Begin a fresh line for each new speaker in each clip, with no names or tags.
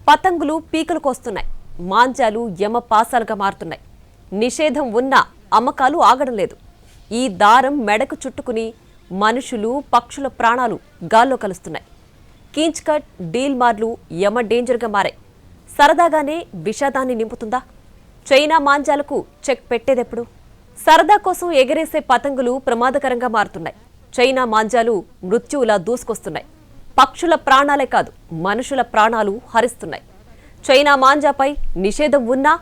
పతంగులు పీకలు కోస్తున్నాయి. మాంజాలు యమపాసాలుగా మారుతున్నాయి. నిషేధం ఉన్నా అమ్మకాలు ఆగడం లేదు. ఈ దారం మెడకు చుట్టుకుని మనుషులు పక్షుల ప్రాణాలు గాల్లో కలుస్తున్నాయి. కీంచ్కట్ డీల్మార్లు యమ డేంజర్గా మారాయి. సరదాగానే విషాదాన్ని నింపుతుందా? China మాంజాలకు check పెట్టేదెప్పుడు? సరదా కోసం ఎగరేసే పతంగులు ప్రమాదకరంగా మారుతున్నాయి. చైనా మాంజాలు మృత్యువులా దూసుకొస్తున్నాయి. పక్షుల ప్రాణాలే కాదు, మనుషుల ప్రాణాలు హరిస్తున్నాయి. చైనా మాంజాపై నిషేధం ఉన్నా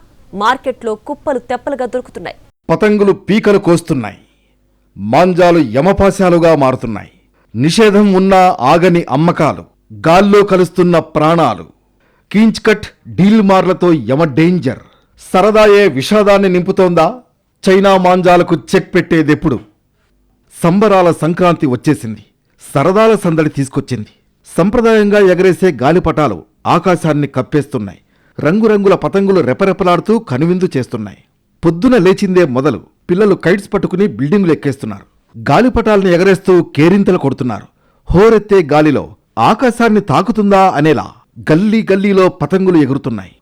మార్కెట్లో కుప్పలు తెప్పలుగా దొరుకుతున్నాయి.
పతంగులు పీకలు కోస్తున్నాయి. మాంజాలు యమపాశాలుగా మారుతున్నాయి. నిషేధం ఉన్నా ఆగని అమ్మకాలు, గాల్లో కలుస్తున్న ప్రాణాలు. కీంచ్కట్ డీల్మార్లతో యమ డేంజర్. సరదాయే విషాదాన్ని నింపుతోందా? China మాంజాలకు check పెట్టేదెప్పుడు? సంబరాల సంక్రాంతి వచ్చేసింది. సరదాల సందడి తీసుకొచ్చింది. సంప్రదాయంగా ఎగరేసే గాలిపటాలు ఆకాశాన్ని కప్పేస్తున్నాయి. రంగురంగుల పతంగులు రెపరెపలాడుతూ కనువిందు చేస్తున్నాయి. పొద్దున లేచిందే మొదలు పిల్లలు కైట్స్ పట్టుకుని బిల్డింగులు ఎక్కేస్తున్నారు. గాలిపటాల్ని ఎగరేస్తూ కేరింతలు కొడుతున్నారు. హోరెత్తే గాలిలో ఆకాశాన్ని తాకుతుందా అనేలా గల్లీ గల్లీలో పతంగులు ఎగురుతున్నాయి.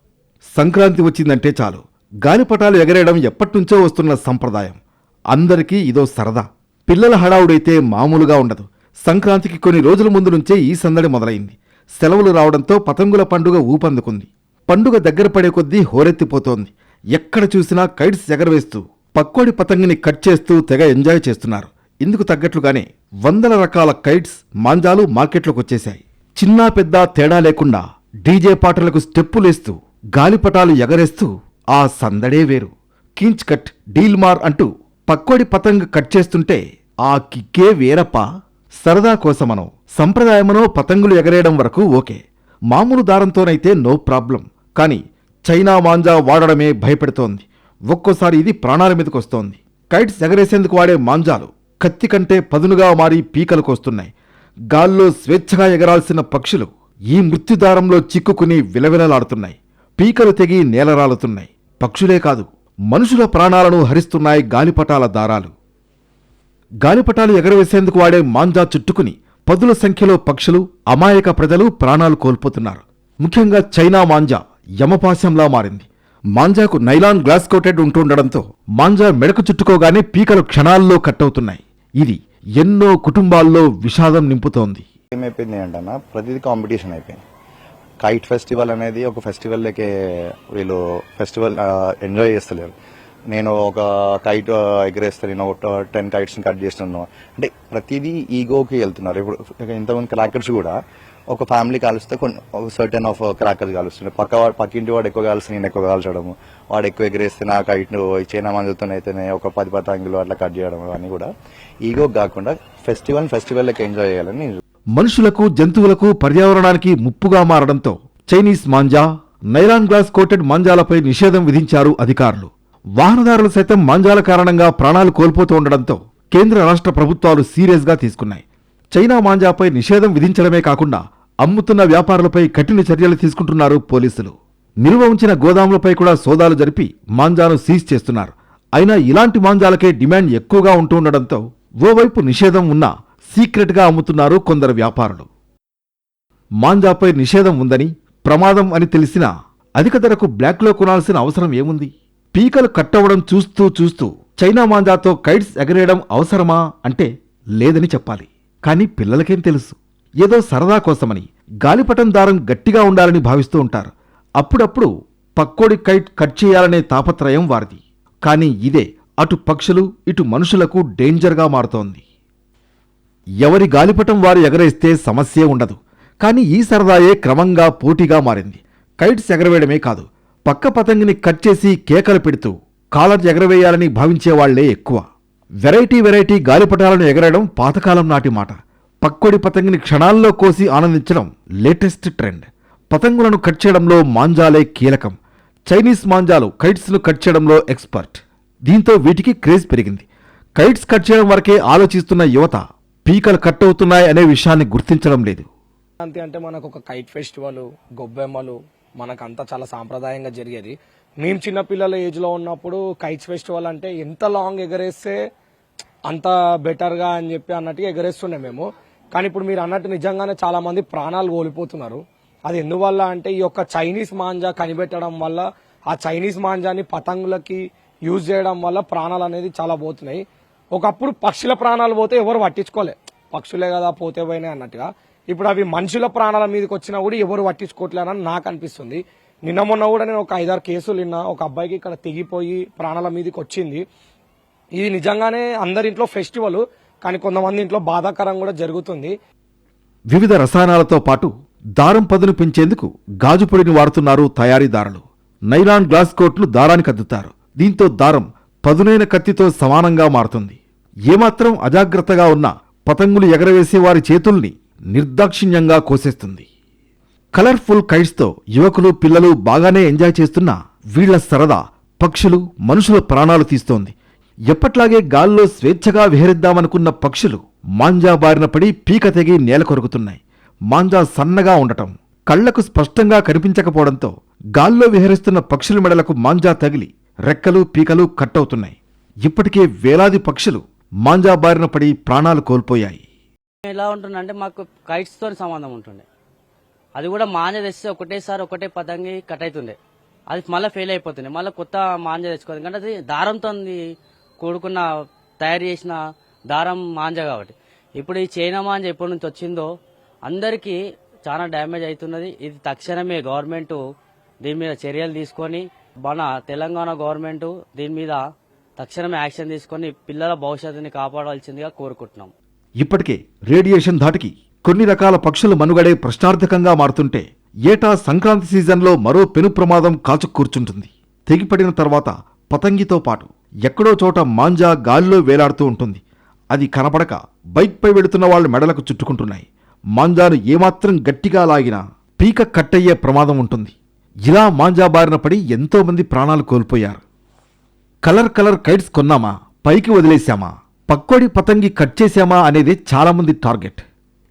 సంక్రాంతి వచ్చిందంటే చాలు గాలిపటాలు ఎగరేయడం ఎప్పటినుంచో వస్తున్న సంప్రదాయం. అందరికీ ఇదో సరదా. పిల్లల హడావుడైతే మామూలుగా ఉండదు. సంక్రాంతికి కొన్ని రోజుల ముందు నుంచే ఈ సందడి మొదలైంది. సెలవులు రావడంతో పతంగుల పండుగ ఊపందుకుంది. పండుగ దగ్గర పడే కొద్దీ హోరెత్తిపోతోంది. ఎక్కడ చూసినా కైట్స్ ఎగరవేస్తూ పక్కోడి పతంగిని కట్ చేస్తూ తెగ ఎంజాయ్ చేస్తున్నారు. ఇందుకు తగ్గట్లుగానే వందల రకాల కైట్స్ మాంజాలు మార్కెట్లోకొచ్చేశాయి. చిన్నా పెద్ద తేడా లేకుండా డీజే పాటలకు స్టెప్పులేస్తూ గాలిపటాలు ఎగరేస్తూ ఆ సందడే వేరు. కీంచ్కట్ డీల్మార్ అంటూ పక్కోడి పతంగ్ కట్ చేస్తుంటే ఆ కిక్కే వేరప్పా. సరదా కోసమనో సంప్రదాయమనో పతంగులు ఎగరేయడం వరకు ఓకే. మామూలు దారంతోనైతే నో ప్రాబ్లం. కానీ చైనా మాంజా వాడడమే భయపెడుతోంది. ఒక్కోసారి ఇది ప్రాణాల మీదకొస్తోంది. కైట్స్ ఎగరేసేందుకు వాడే మాంజాలు కత్తి కంటే పదునుగా మారి పీకలు కోస్తున్నాయి. గాల్లో స్వేచ్ఛగా ఎగరాల్సిన పక్షులు ఈ మృత్యుదారంలో చిక్కుకుని విలవిలలాడుతున్నాయి. పీకలు తెగి నేలరాలుతున్నాయి. పక్షులే కాదు, మనుషుల ప్రాణాలను హరిస్తున్నాయి గాలిపటాల దారాలు. గాలిపటాలు ఎగరవేసేందుకు వాడే మాంజా చుట్టుకుని పదుల సంఖ్యలో పక్షులు, అమాయక ప్రజలు ప్రాణాలు కోల్పోతున్నారు. ముఖ్యంగా చైనా మాంజా యమపాశంలా మారింది. మాంజాకు నైలాన్ గ్లాస్ కోటెడ్ ఉంటుండడంతో మాంజా మెడకు చుట్టుకోగానే పీకలు క్షణాల్లో కట్టవుతున్నాయి. ఇది ఎన్నో కుటుంబాల్లో విషాదం నింపుతోంది.
ఏమైపోయింది అంటన్నా, ప్రతిదీ కాంపిటీషన్ అయిపోయింది. కైట్ ఫెస్టివల్ అనేది ఒక ఫెస్టివల్ లకే వీళ్ళు ఫెస్టివల్ ఎంజాయ్ చేస్తలేరు. నేను ఒక కైట్ ఎగరేస్తే నేను ఒక 10 కైట్స్ని కట్ చేస్తున్నాను అంటే ప్రతిదీ ఈగోకి వెళ్తున్నారు. ఇప్పుడు ఇంతమంది క్రాకర్స్ కూడా ఒక ఫ్యామిలీ కాలుస్తే కొన్ని సర్టెన్ ఆఫ్ క్రాకర్స్ కాలుస్తున్నాయి. పక్కింటి వాడు ఎక్కువ కాలుస్తే నేను ఎక్కువ కాల్చడము, వాడు ఎక్కువ ఎగరేస్తే నా కైట్ చైనా మందుతోనైతేనే ఒక 10 పతంగులు అట్లా కట్ చేయడం అని కూడా ఈగో కాకుండా ఫెస్టివల్ లకి ఎంజాయ్ చేయాలని.
మనుషులకు, జంతువులకు, పర్యావరణానికి ముప్పుగా మారడంతో చైనీస్ మాంజా, నైలాన్ గ్లాస్ కోటెడ్ మాంజాలపై నిషేధం విధించారు అధికారులు. వాహనదారులు సైతం మాంజాల కారణంగా ప్రాణాలు కోల్పోతూ ఉండడంతో కేంద్ర రాష్ట్ర ప్రభుత్వాలు సీరియస్గా తీసుకున్నాయి. చైనా మాంజాపై నిషేధం విధించడమే కాకుండా అమ్ముతున్న వ్యాపారులపై కఠిన చర్యలు తీసుకుంటున్నారు పోలీసులు. నిల్వ ఉంచిన గోదాములపై కూడా సోదాలు జరిపి మాంజాను సీజ్ చేస్తున్నారు. అయినా ఇలాంటి మాంజాలకే డిమాండ్ ఎక్కువగా ఉంటూ ఉండడంతో ఓవైపు నిషేధం ఉన్నా సీక్రెట్గా అమ్ముతున్నారు కొందరు వ్యాపారులు. మాంజాపై నిషేధం ఉందని, ప్రమాదం అని తెలిసినా అధిక ధరకు బ్లాక్లో కొనాల్సిన అవసరం ఏముంది? పీకలు కట్టవడం చూస్తూ చూస్తూ చైనా మాంజాతో కైట్స్ ఎగరేయడం అవసరమా అంటే లేదని చెప్పాలి. కానీ పిల్లలకేం తెలుసు? ఏదో సరదా కోసమని గాలిపటం దారం గట్టిగా ఉండాలని భావిస్తూ ఉంటారు. అప్పుడప్పుడు పక్కోడి కైట్ కట్ చేయాలనే తాపత్రయం వారిది. కానీ ఇదే అటు పక్షులు, ఇటు మనుషులకు డేంజర్గా మారుతోంది. ఎవరి గాలిపటం వారు ఎగరేస్తే సమస్యే ఉండదు. కానీ ఈ సరదాయే క్రమంగా పోటీగా మారింది. కైట్స్ ఎగరవేయడమే కాదు, పక్క పతంగిని కట్ చేసి కేకలు పెడుతూ కాలర్ ఎగరవేయాలని భావించేవాళ్లే ఎక్కువ. వెరైటీ గాలిపటాలను ఎగరడం పాతకాలం నాటి మాట. పక్కోడి పతంగిని క్షణాల్లో కోసి ఆనందించడం లేటెస్ట్ ట్రెండ్. పతంగులను కట్ చేయడంలో మాంజాలే కీలకం. చైనీస్ మాంజాలు కైట్స్ను కట్ చేయడంలో ఎక్స్పర్ట్. దీంతో వీటికి క్రేజ్ పెరిగింది. కైట్స్ కట్ చేయడం వరకే ఆలోచిస్తున్న యువత పీకలు కట్ అవుతున్నాయి అనే విషయాన్ని గుర్తించడం లేదు.
అంటే మనకు ఒక కైట్ ఫెస్టివల్, గొబ్బెమ్మలు మనకంతా చాలా సాంప్రదాయంగా జరిగేది. మేము చిన్నపిల్లల ఏజ్లో ఉన్నప్పుడు కైట్స్ ఫెస్టివల్ అంటే ఎంత లాంగ్ ఎగరేస్తే అంత బెటర్గా అని చెప్పి అన్నట్టుగా ఎగరేస్తుండే మేము. కానీ ఇప్పుడు మీరు అన్నట్టు నిజంగానే చాలా మంది ప్రాణాలు కోల్పోతున్నారు. అది ఎందువల్ల అంటే ఈ యొక్క చైనీస్ మాంజా కనిపెట్టడం వల్ల ఆ చైనీస్ మాంజాని పతంగులకి యూజ్ చేయడం వల్ల ప్రాణాలు అనేది చాలా పోతున్నాయి. ఒకప్పుడు పక్షుల ప్రాణాలు పోతే ఎవరు పట్టించుకోలే, పక్షులే కదా పోతే పోయినాయి అన్నట్టుగా. ఇప్పుడు అవి మనుషుల ప్రాణాల మీదకి వచ్చినా కూడా ఎవరు పట్టించుకోవట్లేరని నాకు అనిపిస్తుంది. నిన్న మొన్న కూడా నేను ఒక 5-6 కేసులు విన్నా. ఒక అబ్బాయికి ఇక్కడ తెగిపోయి ప్రాణాల మీదకి వచ్చింది. ఇది నిజంగానే అందరింట్లో ఫెస్టివల్, కానీ కొంతమంది ఇంట్లో బాధాకరం కూడా జరుగుతుంది.
వివిధ రసాయనాలతో పాటు దారం పదును పెంచేందుకు గాజు పొడిని వాడుతున్నారు తయారీదారులు. నైలాన్ గ్లాస్ కోట్లు దారానికి అద్దుతారు. దీంతో దారం పదునైన కత్తితో సమానంగా మారుతుంది. ఏమాత్రం అజాగ్రత్తగా ఉన్నా పతంగులు ఎగరవేసే వారి చేతుల్ని నిర్దాక్షిణ్యంగా కోసేస్తుంది. కలర్ఫుల్ కైట్స్తో యువకులు పిల్లలు బాగానే ఎంజాయ్ చేస్తున్నా వీళ్ల సరదా పక్షులు మనుషుల ప్రాణాలు తీస్తోంది. ఎప్పట్లాగే గాల్లో స్వేచ్ఛగా విహరిద్దామనుకున్న పక్షులు మాంజా బారిన పడి పీక తెగి నేల కొరుకుతున్నాయి. మాంజా సన్నగా ఉండటం, కళ్లకు స్పష్టంగా కనిపించకపోవడంతో గాల్లో విహరిస్తున్న పక్షుల మెడలకు మాంజా తగిలి రెక్కలు పీకలు కట్టవుతున్నాయి. ఇప్పటికే వేలాది పక్షులు మాంజా బారిన పడి ప్రాణాలు కోల్పోయాయి.
ఎలా ఉంటుందంటే మాకు కైట్స్ తో సంబంధం ఉంటుండే, అది కూడా మాంజా తెస్తే ఒకటేసారి ఒకటే పతంగి కట్ అవుతుండే, అది మళ్ళీ ఫెయిల్ అయిపోతుండే, మళ్ళీ కొత్త మాంజా తెచ్చుకోవాలి. ఎందుకంటే అది దారంతో కూడుకున్న తయారు చేసిన దారం మాంజా కాబట్టి. ఇప్పుడు ఈ చైనా మాంజా ఎప్పటి నుంచి వచ్చిందో అందరికీ చాలా డ్యామేజ్ అవుతున్నది. ఇది తక్షణమే గవర్నమెంట్ దీని మీద చర్యలు తీసుకొని, మన తెలంగాణ గవర్నమెంట్ దీని మీద తక్షణమే యాక్షన్ తీసుకొని పిల్లల భవిష్యత్తుని కాపాడాల్సిందిగా కోరుకుంటున్నాం.
ఇప్పటికే రేడియేషన్ ధాటికి కొన్ని రకాల పక్షుల మనుగడే ప్రశ్నార్థకంగా మారుతుంటే ఏటా సంక్రాంతి సీజన్లో మరో పెను ప్రమాదం కాచు కూర్చుంటుంది. తెగిపడిన తర్వాత పతంగితో పాటు ఎక్కడో చోట మాంజా గాలిలో వేలాడుతూ ఉంటుంది. అది కనపడక బైక్పై వెళుతున్న వాళ్ళ మెడలకు చుట్టుకుంటున్నాయి. మాంజాను ఏమాత్రం గట్టిగా లాగినా పీక కట్టయ్యే ప్రమాదం ఉంటుంది. ఇలా మాంజా బారిన పడి ఎంతోమంది ప్రాణాలు కోల్పోయారు. కలర్ కైట్స్ కొన్నామా, పైకి వదిలేశామా, పక్కోడి పతంగి కట్ చేశామా అనేది చాలామంది టార్గెట్.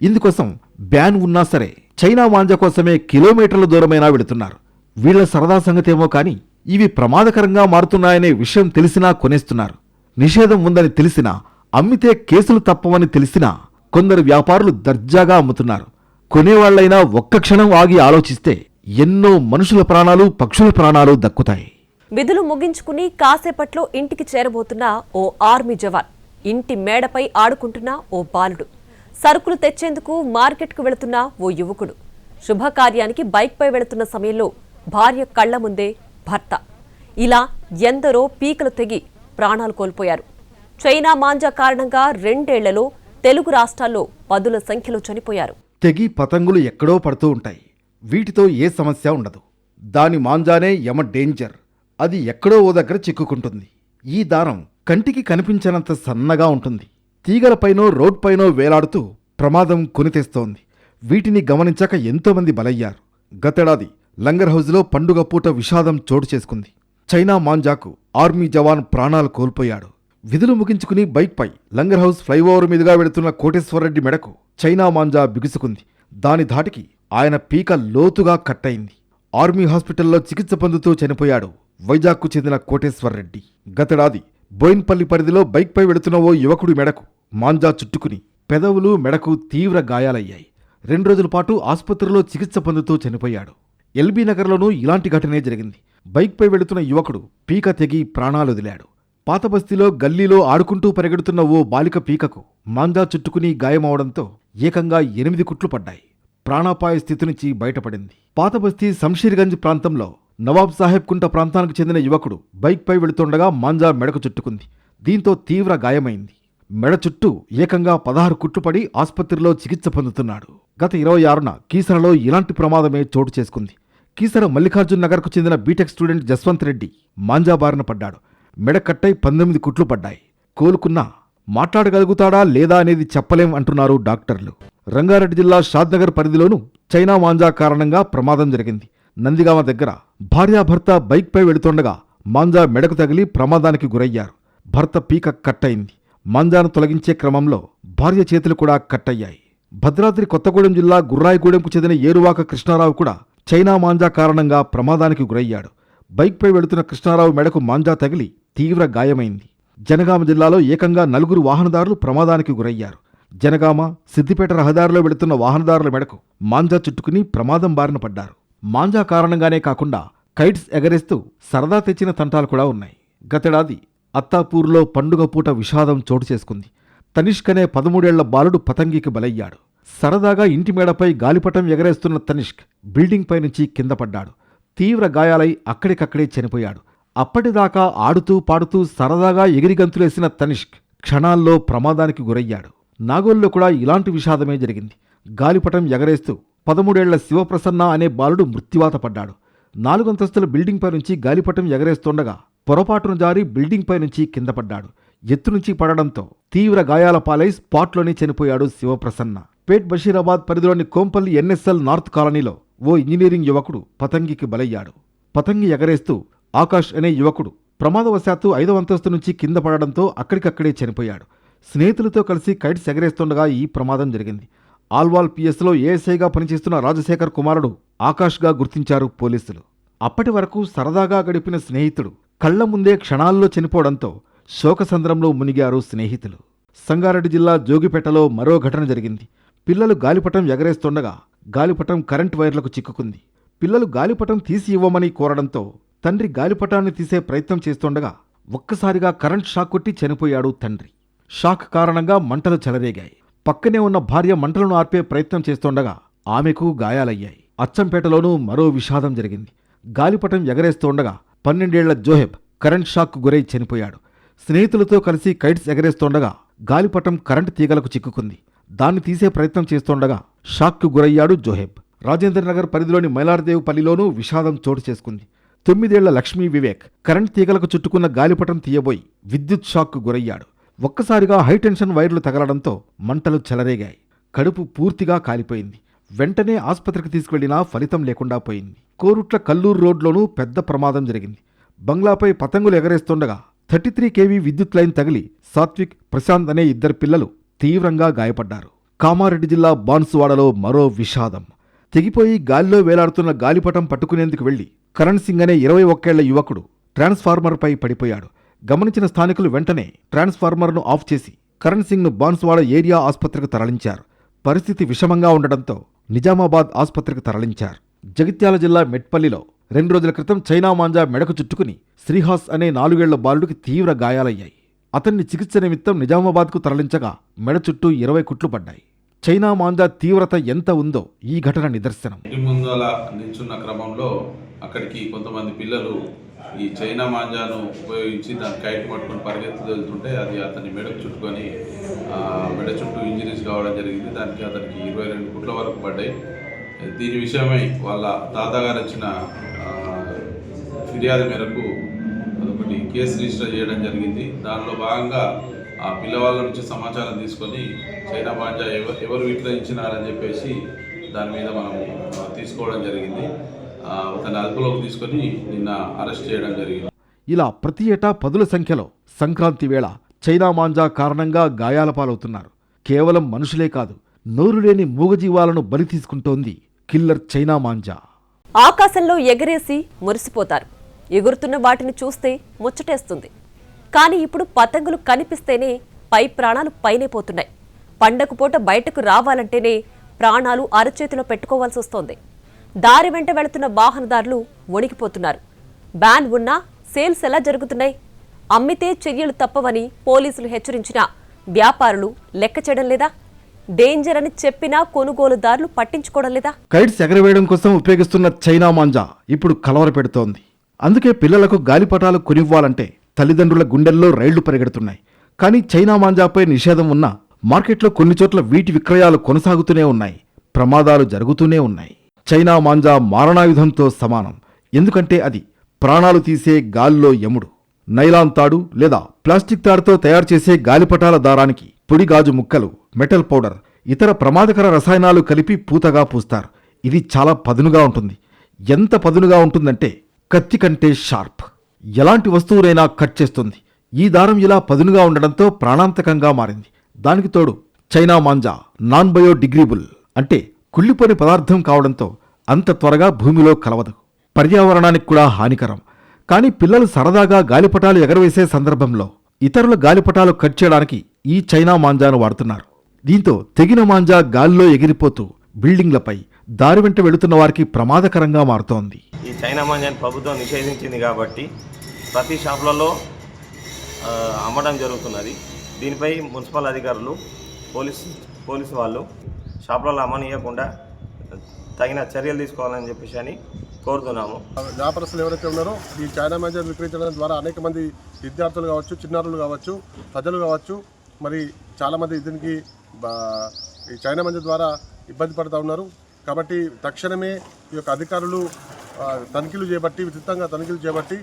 ఇందుకోసం బ్యాన్ ఉన్నా సరే చైనా మాంజా కోసమే కిలోమీటర్ల దూరమైనా వెళుతున్నారు. వీళ్ల సరదా సంగతేమో కానీ ఇవి ప్రమాదకరంగా మారుతున్నాయనే విషయం తెలిసినా కొనేస్తున్నారు. నిషేధం ఉందని తెలిసినా, అమ్మితే కేసులు తప్పవని తెలిసినా కొందరు వ్యాపారులు దర్జాగా అమ్ముతున్నారు. కొనేవాళ్లైనా ఒక్క క్షణం ఆగి ఆలోచిస్తే ఎన్నో మనుషుల ప్రాణాలు పక్షుల ప్రాణాలు దక్కుతాయి.
విధులు ముగించుకుని కాసేపట్లో ఇంటికి చేరబోతున్న ఓ ఆర్మీ జవాన్, ఇంటి మేడపై ఆడుకుంటున్న ఓ బాలుడు, సరుకులు తెచ్చేందుకు మార్కెట్కు వెళుతున్న ఓ యువకుడు, శుభకార్యానికి బైక్పై వెళుతున్న సమయంలో భార్య కళ్ల ముందే భర్త, ఇలా ఎందరో పీకలు తెగి ప్రాణాలు కోల్పోయారు. చైనా మాంజా కారణంగా 2 ఏళ్లలో తెలుగు రాష్ట్రాల్లో 10ల సంఖ్యలో చనిపోయారు.
తెగి పతంగులు ఎక్కడో పడుతూ ఉంటాయి. వీటితో ఏ సమస్య ఉండదు. దాని మాంజానే యమ డేంజర్. అది ఎక్కడో ఓ దగ్గర చిక్కుకుంటుంది. ఈ దారం కంటికి కనిపించనంత సన్నగా ఉంటుంది. తీగలపైనో రోడ్పైనో వేలాడుతూ ప్రమాదం కొనితెస్తోంది. వీటిని గమనించక ఎంతోమంది బలయ్యారు. గతేడాది లంగర్ హౌజ్లో పండుగ పూట విషాదం చోటు చేసుకుంది. చైనా మాంజాకు ఆర్మీ జవాన్ ప్రాణాలు కోల్పోయాడు. విధులు ముగించుకుని బైక్పై లంగర్ హౌస్ ఫ్లైఓవర్ మీదుగా వెళుతున్న కోటేశ్వరరెడ్డి మెడకు చైనా మాంజా బిగుసుకుంది. దాని ధాటికి ఆయన పీక లోతుగా కట్టయింది. ఆర్మీ హాస్పిటల్లో చికిత్స పొందుతూ చనిపోయాడు వైజాగ్కు చెందిన కోటేశ్వరరెడ్డి. గతేడాది బోయిన్పల్లి పరిధిలో బైక్పై వెళుతున్న ఓ యువకుడి మెడకు మాంజా చుట్టుకుని పెదవులు మెడకు తీవ్ర గాయాలయ్యాయి. 2 రోజుల పాటు ఆసుపత్రిలో చికిత్స పొందుతూ చనిపోయాడు. ఎల్బీ నగర్లోనూ ఇలాంటి ఘటనే జరిగింది. బైక్పై వెళుతున్న యువకుడు పీక తెగి ప్రాణాలొదిలాడు. పాతబస్తీలో గల్లీలో ఆడుకుంటూ పరిగెడుతున్న ఓ బాలిక పీకకు మాంజా చుట్టుకుని గాయమవడంతో ఏకంగా 8 కుట్లు పడ్డాయి. ప్రాణాపాయ స్థితి నుంచి బయటపడింది. పాతబస్తీ శంషీర్గంజ్ ప్రాంతంలో నవాబ్ సాహెబ్ కుంట ప్రాంతానికి చెందిన యువకుడు బైక్పై వెళుతుండగా మాంజా మెడకు చుట్టుకుంది. దీంతో తీవ్ర గాయమైంది. మెడ చుట్టూ ఏకంగా 16 కుట్లు పడి ఆసుపత్రిలో చికిత్స పొందుతున్నాడు. గత 26న కీసరలో ఇలాంటి ప్రమాదమే చోటు చేసుకుంది. కీసర మల్లికార్జున్ నగర్కు చెందిన బీటెక్ స్టూడెంట్ జస్వంత్ రెడ్డి మాంజా బారిన పడ్డాడు. మెడ కట్టై 19 కుట్లు పడ్డాయి. కోలుకున్నా మాట్లాడగలుగుతాడా లేదా అనేది చెప్పలేం అంటున్నారు డాక్టర్లు. రంగారెడ్డి జిల్లా షాద్నగర్ పరిధిలోనూ చైనా మాంజా కారణంగా ప్రమాదం జరిగింది. నందిగామ దగ్గర భార్యాభర్త బైక్పై వెళుతుండగా మాంజా మెడకు తగిలి ప్రమాదానికి గురయ్యారు. భర్త పీక కట్టయింది. మాంజాను తొలగించే క్రమంలో భార్య చేతులు కూడా కట్టయ్యాయి. భద్రాద్రి కొత్తగూడెం జిల్లా గుర్రాయిగూడెంకు చెందిన ఏరువాక కృష్ణారావు కూడా చైనా మాంజా కారణంగా ప్రమాదానికి గురయ్యాడు. బైక్పై వెళుతున్న కృష్ణారావు మెడకు మాంజా తగిలి తీవ్ర గాయమైంది. జనగామ జిల్లాలో ఏకంగా 4 వాహనదారులు ప్రమాదానికి గురయ్యారు. జనగామ సిద్దిపేట రహదారిలో వెళుతున్న వాహనదారుల మెడకు మాంజా చుట్టుకుని ప్రమాదం బారిన పడ్డారు. మాంజా కారణంగానే కాకుండా కైట్స్ ఎగరేస్తూ సరదా తెచ్చిన తంటాలు కూడా ఉన్నాయి. గతేడాది అత్తాపూర్లో పండుగ పూట విషాదం చోటు చేసుకుంది. తనిష్క్ అనే 13 ఏళ్ల బాలుడు పతంగికి బలయ్యాడు. సరదాగా ఇంటి మేడపై గాలిపటం ఎగరేస్తున్న తనిష్క్ బిల్డింగ్ పై నుంచి కింద పడ్డాడు. తీవ్ర గాయాలై అక్కడికక్కడే చనిపోయాడు. అప్పటిదాకా ఆడుతూ పాడుతూ సరదాగా ఎగిరిగంతులేసిన తనిష్క్ క్షణాల్లో ప్రమాదానికి గురయ్యాడు. నాగోల్లో కూడా ఇలాంటి విషాదమే జరిగింది. గాలిపటం ఎగరేస్తూ 13 ఏళ్ల శివప్రసన్న అనే బాలుడు మృత్యువాత పడ్డాడు. 4 అంతస్తుల బిల్డింగ్ పై నుంచి గాలిపటం ఎగరేస్తుండగా పొరపాటును జారి బిల్డింగ్ పై నుంచి కింద పడ్డాడు. ఎత్తు నుంచి పడడంతో తీవ్ర గాయాల పాలై స్పాట్లోనే చనిపోయాడు శివప్రసన్న. పేట్ బషీరాబాద్ పరిధిలోని కోంపల్లి ఎన్ఎస్ఎల్ నార్త్ కాలనీలో ఓ ఇంజనీరింగ్ యువకుడు పతంగికి బలయ్యాడు. పతంగి ఎగరేస్తూ ఆకాష్ అనే యువకుడు ప్రమాదవశాత్తు 5వ అంతస్తు నుంచి కింద పడడంతో అక్కడికక్కడే చనిపోయాడు. స్నేహితులతో కలిసి కైట్స్ ఎగరేస్తుండగా ఈ ప్రమాదం జరిగింది. ఆల్వాల్ పిఎస్లో ఏఎస్ఐగా పనిచేస్తున్న రాజశేఖర్ కుమారుడు ఆకాష్గా గుర్తించారు పోలీసులు. అప్పటి వరకు సరదాగా గడిపిన స్నేహితుడు కళ్ల ముందే క్షణాల్లో చనిపోవడంతో శోకసంద్రంలో మునిగారు స్నేహితులు. సంగారెడ్డి జిల్లా జోగిపేటలో మరో ఘటన జరిగింది. పిల్లలు గాలిపటం ఎగరేస్తుండగా గాలిపటం కరెంట్ వైర్లకు చిక్కుకుంది. పిల్లలు గాలిపటం తీసి ఇవ్వమని కోరడంతో తండ్రి గాలిపటాన్ని తీసే ప్రయత్నం చేస్తుండగా ఒక్కసారిగా కరెంట్ షాక్ కొట్టి చనిపోయాడు తండ్రి. షాక్ కారణంగా మంటలు చెలరేగాయి. పక్కనే ఉన్న భార్య మంటలను ఆర్పే ప్రయత్నం చేస్తుండగా ఆమెకు గాయాలయ్యాయి. అచ్చంపేటలోనూ మరో విషాదం జరిగింది. గాలిపటం ఎగరేస్తుండగా 12 ఏళ్ల జోహెబ్ కరెంట్ షాక్ గురై చనిపోయాడు. స్నేహితులతో కలిసి కైట్స్ ఎగరేస్తుండగా గాలిపటం కరెంటు తీగలకు చిక్కుకుంది. దాన్ని తీసే ప్రయత్నం చేస్తుండగా షాక్కు గురయ్యాడు జోహెబ్. రాజేంద్రనగర్ పరిధిలోని మైలార్దేవ్ పల్లిలోనూ విషాదం చోటు చేసుకుంది. 9 ఏళ్ల లక్ష్మీ వివేక్ కరెంట్ తీగలకు చుట్టుకున్న గాలిపటం తీయబోయి విద్యుత్ షాక్కు గురయ్యాడు. ఒక్కసారిగా హైటెన్షన్ వైర్లు తగలడంతో మంటలు చెలరేగాయి. కడుపు పూర్తిగా కాలిపోయింది. వెంటనే ఆస్పత్రికి తీసుకువెళ్లినా ఫలితం లేకుండా పోయింది. కోరుట్ల కల్లూరు రోడ్లోనూ పెద్ద ప్రమాదం జరిగింది. బంగ్లాపై పతంగులు ఎగరేస్తుండగా 33 kV విద్యుత్ లైన్ తగిలి సాత్విక్, ప్రశాంత్ అనే 2 పిల్లలు తీవ్రంగా గాయపడ్డారు. కామారెడ్డి జిల్లా బాన్సువాడలో మరో విషాదం. తెగిపోయి గాలిలో వేలాడుతున్న గాలిపటం పట్టుకునేందుకు వెళ్లి కరణ్ సింగ్ అనే 21 ఏళ్ల యువకుడు ట్రాన్స్ఫార్మర్పై పడిపోయాడు. గమనించిన స్థానికులు వెంటనే ట్రాన్స్ఫార్మర్ను ఆఫ్ చేసి కరణ్ సింగ్ను బాన్సువాడ ఏరియా ఆస్పత్రికి తరలించారు. పరిస్థితి విషమంగా ఉండడంతో నిజామాబాద్ ఆస్పత్రికి తరలించారు. జగిత్యాల జిల్లా మెట్పల్లిలో 2 రోజుల క్రితం చైనా మాంజా మెడకు చుట్టుకుని శ్రీహాస్ అనే 4 ఏళ్ల బాలుడికి తీవ్ర గాయాలయ్యాయి. అతన్ని చికిత్స నిమిత్తం నిజామాబాద్కు తరలించగా మెడ చుట్టూ 20 కుట్లు పడ్డాయి. చైనా మాంజా తీవ్రత ఎంత ఉందో ఈ ఘటన నిదర్శనం.
ఇంటి ముందల నిల్చున్న క్రమంలో అక్కడికి కొంతమంది పిల్లలు ఈ చైనా మాంజాను ఉపయోగించి దాన్ని కైట్ పట్టుకొని పరిగెత్తు వెళ్తుంటే అది అతని మెడకు చుట్టుకొని మెడ చుట్టూ ఇంజరీస్ కావడం జరిగింది. దానికి అతనికి 22 కుట్ల వరకు పడ్డాయి. దీని విషయమై వాళ్ళ తాతగారు ఇచ్చిన ఫిర్యాదు మేరకు అదొకటి కేసు రిజిస్టర్ చేయడం జరిగింది. దానిలో భాగంగా ఆ పిల్లవాళ్ళ నుంచి సమాచారం తీసుకొని చైనా మాంజా ఎవరు విక్రయించినారని చెప్పేసి దాని మీద మనం తీసుకోవడం జరిగింది. అతన్ని అదుపులోకి తీసుకొని నిన్న అరెస్ట్ చేయడం జరిగింది.
ఇలా ప్రతి ఏటా పదుల సంఖ్యలో సంక్రాంతి వేళ చైనా మాంజా కారణంగా గాయాల పాలవుతున్నారు. కేవలం మనుషులే కాదు, నోరులేని మూగజీవాలను బలి తీసుకుంటోంది కిల్లర్ చైనా మాంజా.
ఆకాశంలో ఎగరేసి మురిసిపోతారు. ఎగురుతున్న వాటిని చూస్తే ముచ్చటేస్తుంది. కానీ ఇప్పుడు పతంగులు కనిపిస్తేనే పై ప్రాణాలు పైనే పోతున్నాయి. పండగ పూట బయటకు రావాలంటేనే ప్రాణాలు అరచేతిలో పెట్టుకోవాల్సి వస్తోంది. దారి వెంట వెళుతున్న వాహనదారులు వణికిపోతున్నారు. బ్యాన్ ఉన్నా సేల్స్ ఎలా జరుగుతున్నాయి? అమ్మితే చర్యలు తప్పవని పోలీసులు హెచ్చరించినా వ్యాపారులు లెక్క చేయడం లేదా? డేంజర్ అని చెప్పినా కొనుగోలుదారులు పట్టించుకోవడం లేదా?
కైట్స్ ఎగరవేయడం కోసం ఉపయోగిస్తున్న చైనా మాంజా ఇప్పుడు కలవర పెడుతోంది. అందుకే పిల్లలకు గాలిపటాలు కొనివ్వాలంటే తల్లిదండ్రుల గుండెల్లో రైళ్లు పరిగెడుతున్నాయి. కానీ చైనా మాంజాపై నిషేధం ఉన్నా మార్కెట్లో కొన్ని చోట్ల వీటి విక్రయాలు కొనసాగుతూనే ఉన్నాయి. ప్రమాదాలు జరుగుతూనే ఉన్నాయి. చైనా మాంజా మారణాయుధంతో సమానం. ఎందుకంటే అది ప్రాణాలు తీసే గాల్లో యముడు. నైలాన్ తాడు లేదా ప్లాస్టిక్ తాడుతో తయారు చేసే గాలిపటాల దారానికి పొడి గాజు ముక్కలు, మెటల్ పౌడర్, ఇతర ప్రమాదకర రసాయనాలు కలిపి పూతగా పూస్తారు. ఇది చాలా పదునుగా ఉంటుంది. ఎంత పదునుగా ఉంటుందంటే కత్తి కంటే షార్ప్. ఎలాంటి వస్తువునైనా కట్ చేస్తుంది. ఈ దారం ఇలా పదునుగా ఉండడంతో ప్రాణాంతకంగా మారింది. దానికి తోడు చైనా మాంజా నాన్ బయోడిగ్రేడబుల్ అంటే కుళ్ళిపోని పదార్థం కావడంతో అంత త్వరగా భూమిలో కలవదు. పర్యావరణానికి కూడా హానికరం. కానీ పిల్లలు సరదాగా గాలిపటాలు ఎగరవేసే సందర్భంలో ఇతరుల గాలిపటాలు కట్ చేయడానికి ఈ చైనా మాంజాను వాడుతున్నారు. దీంతో తెగిన మాంజా గాల్లో ఎగిరిపోతూ బిల్డింగ్లపై దారి వెంట వెళుతున్న వారికి ప్రమాదకరంగా మారుతోంది.
ఈ చైనా మాంజాని ప్రభుత్వం నిషేధించింది కాబట్టి ప్రతి షాపులలో అమ్మడం జరుగుతున్నది. దీనిపై మున్సిపల్ అధికారులు పోలీసు వాళ్ళు షాపులలో అమ్మనీయకుండా తగిన చర్యలు తీసుకోవాలని చెప్పేసి అని కోరుతున్నాము.
వ్యాపారస్తులు ఎవరైతే ఉన్నారో ఈ చైనా మాంజా విక్రయించడం ద్వారా అనేక మంది విద్యార్థులు కావచ్చు, చిన్నారులు కావచ్చు, ప్రజలు కావచ్చు, మరి చాలామంది దీనికి ఈ చైనా మాంజా ద్వారా ఇబ్బంది పడుతూ ఉన్నారు. కాబట్టి తక్షణమే ఈ యొక్క అధికారులు తనిఖీలు చేపట్టి, విస్తృతంగా తనిఖీలు చేపట్టి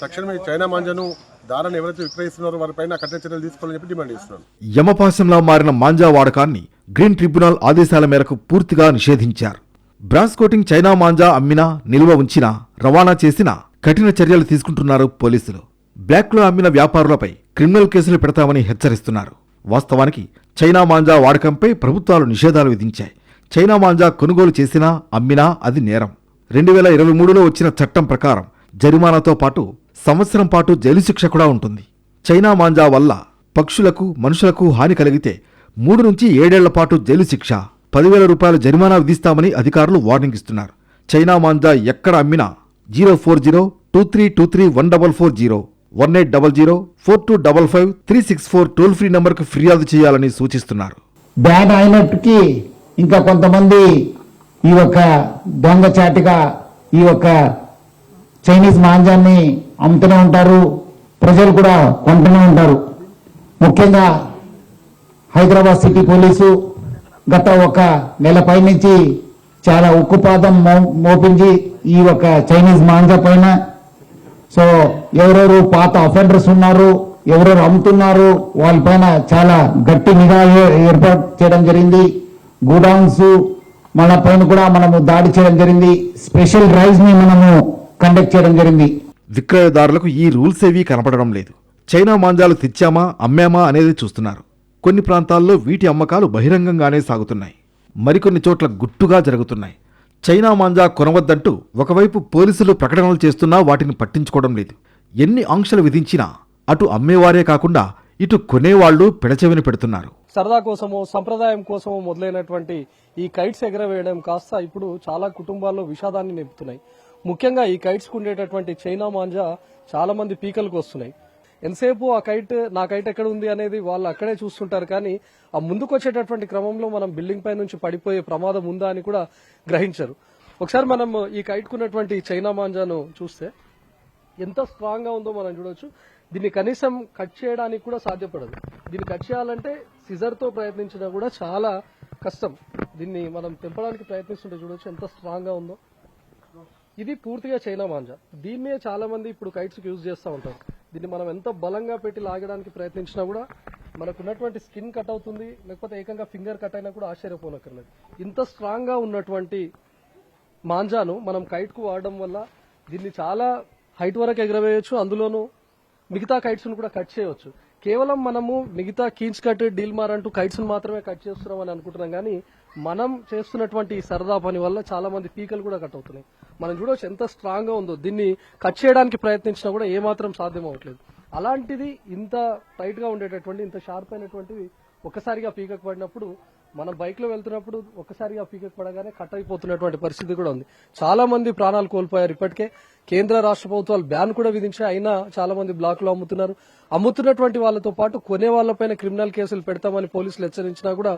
తక్షణమే చైనా మాంజాను దారాన్ని ఎవరైతే విక్రయిస్తున్నారో వారిపైన కఠిన చర్యలు తీసుకోవాలని చెప్పి డిమాండ్ చేస్తున్నాను.
యమపాశంలా మారిన మాంజా వాడకాన్ని గ్రీన్ ట్రిబ్యునల్ ఆదేశాల మేరకు పూర్తిగా నిషేధించారు. బ్రాస్ కోటింగ్ చైనా మాంజా అమ్మినా, నిల్వ ఉంచినా, రవాణా చేసినా కఠిన చర్యలు తీసుకుంటున్నారు పోలీసులు. బ్లాక్లో అమ్మిన వ్యాపారులపై క్రిమినల్ కేసులు పెడతామని హెచ్చరిస్తున్నారు. వాస్తవానికి చైనా మాంజా వాడకంపై ప్రభుత్వాలు నిషేధాలు విధించాయి. చైనా మాంజా కొనుగోలు చేసినా, అమ్మినా అది నేరం. 2023లో వచ్చిన చట్టం ప్రకారం జరిమానాతో పాటు సంవత్సరం పాటు జైలు శిక్ష కూడా ఉంటుంది. చైనా మాంజా వల్ల పక్షులకు, మనుషులకు హాని కలిగితే 3 నుంచి 7 ఏళ్ల పాటు జైలు శిక్ష, 10,000 రూపాయల జరిమానా విధిస్తామని అధికారులు వార్నింగ్ ఇస్తున్నారు. చైనా మాంజా ఎక్కడ అమ్మినా 04023231440, 180042555364 టోల్ ఫ్రీ నంబర్కు ఫిర్యాదు చేయాలని సూచిస్తున్నారు.
బ్యాన్ అయినట్టుకి ఇంకా కొంతమంది ఈ యొక్క దొంగచాటిగా ఈ యొక్క చైనీస్ మాంజాన్ని అమ్ముతూనే ఉంటారు, ప్రజలు కూడా కొంటూనే ఉంటారు. ముఖ్యంగా హైదరాబాద్ సిటీ పోలీసు గత 1 నెల పై నుంచి చాలా ఉక్కుపాదం మోపించి ఈ యొక్క చైనీస్ మాంజా పైన. సో ఎవరెవరు పాత అఫెండర్స్ ఉన్నారు, ఎవరెవరు అమ్ముతున్నారు వాళ్ళపైన చాలా గట్టి నిఘా ఏర్పాటు చేయడం జరిగింది. గోడౌన్స్ మన పైన కూడా మనము దాడి చేయడం జరిగింది. స్పెషల్ డ్రైవ్స్ ని మనము కండక్ట్ చేయడం జరిగింది.
విక్రయదారులకు ఈ రూల్స్ ఏవీ కనపడడం లేదు. చైనా మాంజాలు తెచ్చామా, అమ్మామా అనేది చూస్తున్నారు. కొన్ని ప్రాంతాల్లో వీటి అమ్మకాలు బహిరంగంగానే సాగుతున్నాయి. మరికొన్ని చోట్ల గుట్టుగా జరుగుతున్నాయి. చైనా మాంజా కొనవద్దంటూ ఒకవైపు పోలీసులు ప్రకటనలు చేస్తున్నా వాటిని పట్టించుకోవడం లేదు. ఎన్ని ఆంక్షలు విధించినా అటు అమ్మేవారే కాకుండా ఇటు కొనేవాళ్లు పెడచెవిని పెడుతున్నారు.
సరదా కోసమో, సంప్రదాయం కోసమో మొదలైనటువంటి ఈ కైట్స్ ఎగరవేయడం కాస్త ఇప్పుడు చాలా కుటుంబాల్లో విషాదాన్ని నింపుతున్నాయి. ముఖ్యంగా ఈ కైట్స్ కు ఉండేటటువంటి చైనా మాంజా చాలా మంది పీకలకు వస్తున్నాయి. ఎంతసేపు నా కైట్ ఎక్కడ ఉంది అనేది వాళ్ళు అక్కడే చూస్తుంటారు. కానీ ఆ ముందుకు వచ్చేటటువంటి క్రమంలో మనం బిల్డింగ్ పై నుంచి పడిపోయే ప్రమాదం ఉందా అని కూడా గ్రహించరు. ఒకసారి మనం ఈ కైట్ కున్నటువంటి చైనా మాంజాను చూస్తే ఎంత స్ట్రాంగ్ గా ఉందో మనం చూడొచ్చు. దీన్ని కనీసం కట్ చేయడానికి కూడా సాధ్యపడదు. దీన్ని కట్ చేయాలంటే సిజర్ తో ప్రయత్నించినా కూడా చాలా కష్టం. దీన్ని మనం తెంపడానికి ప్రయత్నిస్తుంటే చూడొచ్చు ఎంత స్ట్రాంగ్ గా ఉందో. ఇది పూర్తిగా చైనా మాంజా. దీన్నే చాలా మంది ఇప్పుడు కైట్స్ యూజ్ చేస్తూ ఉంటారు. దీన్ని మనం ఎంత బలంగా పెట్టి లాగడానికి ప్రయత్నించినా కూడా మనకున్నటువంటి స్కిన్ కట్ అవుతుంది, లేకపోతే ఏకంగా ఫింగర్ కట్ అయినా కూడా ఆశ్చర్యపోనక్కర్లేదు. ఇంత స్ట్రాంగ్ గా ఉన్నటువంటి మాంజాను మనం కైట్ కు వాడడం వల్ల దీన్ని చాలా హైట్ వరకు ఎగరవేయచ్చు. అందులోనూ మిగతా కైట్స్ ను కూడా కట్ చేయవచ్చు. కేవలం మనము మిగతా కీన్స్ కట్, డీల్ మార్ అంటూ కైట్స్ ను మాత్రమే కట్ చేస్తున్నాం అని అనుకుంటున్నాం. కానీ మనం చేస్తున్నటువంటి ఈ సరదా పని వల్ల చాలా మంది పీకలు కూడా కట్ అవుతున్నాయి. మనం చూడవచ్చు ఎంత స్ట్రాంగ్ గా ఉందో. దీన్ని కట్ చేయడానికి ప్రయత్నించినా కూడా ఏమాత్రం సాధ్యం అవ్వట్లేదు. అలాంటిది ఇంత టైట్ గా ఉండేటటువంటి, ఇంత షార్ప్ అయినటువంటివి ఒక్కసారిగా పీకకు పడినప్పుడు, మనం బైక్ లో వెళ్తున్నప్పుడు ఒక్కసారిగా పీకకు పడగానే కట్ అయిపోతున్నటువంటి పరిస్థితి కూడా ఉంది. చాలా మంది ప్రాణాలు కోల్పోయారు. ఇప్పటికే కేంద్ర రాష్ట్ర ప్రభుత్వాలు బ్యాన్ కూడా విధించాయి. అయినా చాలా మంది బ్లాక్ లో అమ్ముతున్నారు. అమ్ముతున్నటువంటి వాళ్ళతో పాటు కొనే వాళ్ళపైన క్రిమినల్ కేసులు పెడతామని పోలీసులు హెచ్చరించినా కూడా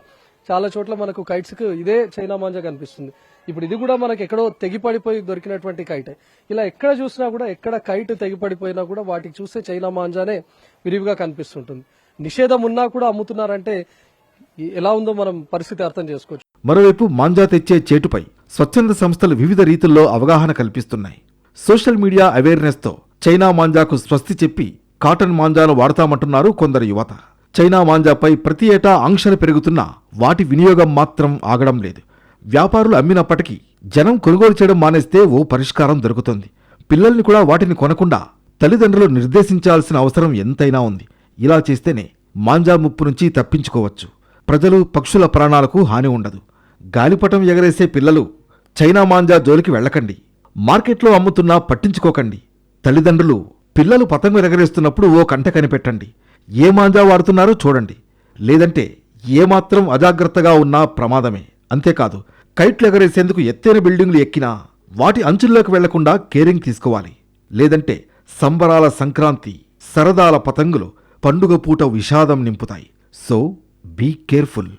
చాలా చోట్ల మనకు కైట్స్ కు ఇదే చైనా మాంజా కనిపిస్తుంది. ఇప్పుడు ఇది కూడా మనకు ఎక్కడో తెగిపడిపోయి దొరికినటువంటి కైట్. ఇలా ఎక్కడ చూసినా కూడా, ఎక్కడ కైట్ తెగిపడిపోయినా కూడా వాటికి చూస్తే చైనా మాంజానే విరివిగా కనిపిస్తుంటుంది. నిషేధం ఉన్నా కూడా అమ్ముతున్నారంటే ఎలా ఉందో మనం పరిస్థితి అర్థం చేసుకోవచ్చు.
మరోవైపు మాంజా తెచ్చే చేటుపై స్వచ్ఛంద సంస్థలు వివిధ రీతుల్లో అవగాహన కల్పిస్తున్నాయి. సోషల్ మీడియా అవేర్నెస్ తో చైనా మాంజాకు స్వస్తి చెప్పి కాటన్ మాంజాను వాడతామంటున్నారు కొందరు యువత. చైనా మాంజాపై ప్రతి ఏటా ఆంక్షలు పెరుగుతున్నా వాటి వినియోగం మాత్రం ఆగడం లేదు. వ్యాపారులు అమ్మినప్పటికీ జనం కొనుగోలు చేయడం మానేస్తే ఓ పరిష్కారం దొరుకుతుంది. పిల్లల్ని కూడా వాటిని కొనకుండా తల్లిదండ్రులు నిర్దేశించాల్సిన అవసరం ఎంతైనా ఉంది. ఇలా చేస్తేనే మాంజా ముప్పు నుంచి తప్పించుకోవచ్చు. ప్రజలు, పక్షుల ప్రాణాలకు హాని ఉండదు. గాలిపటం ఎగరేసే పిల్లలు చైనా మాంజా జోలికి వెళ్ళకండి. మార్కెట్లో అమ్ముతున్నా పట్టించుకోకండి. తల్లిదండ్రులు పిల్లలు పతంగు ఎగరేస్తున్నప్పుడు ఓ కంట కనిపెట్టండి. ఏ మాంజా వాడుతున్నారో చూడండి. లేదంటే ఏమాత్రం అజాగ్రత్తగా ఉన్నా ప్రమాదమే. అంతేకాదు కైట్లు ఎగరేసేందుకు ఎత్తైన బిల్డింగ్లు ఎక్కినా వాటి అంచుల్లోకి వెళ్లకుండా కేరింగ్ తీసుకోవాలి. లేదంటే సంబరాల సంక్రాంతి సరదాల పతంగులు పండుగ పూట విషాదం నింపుతాయి. So be careful.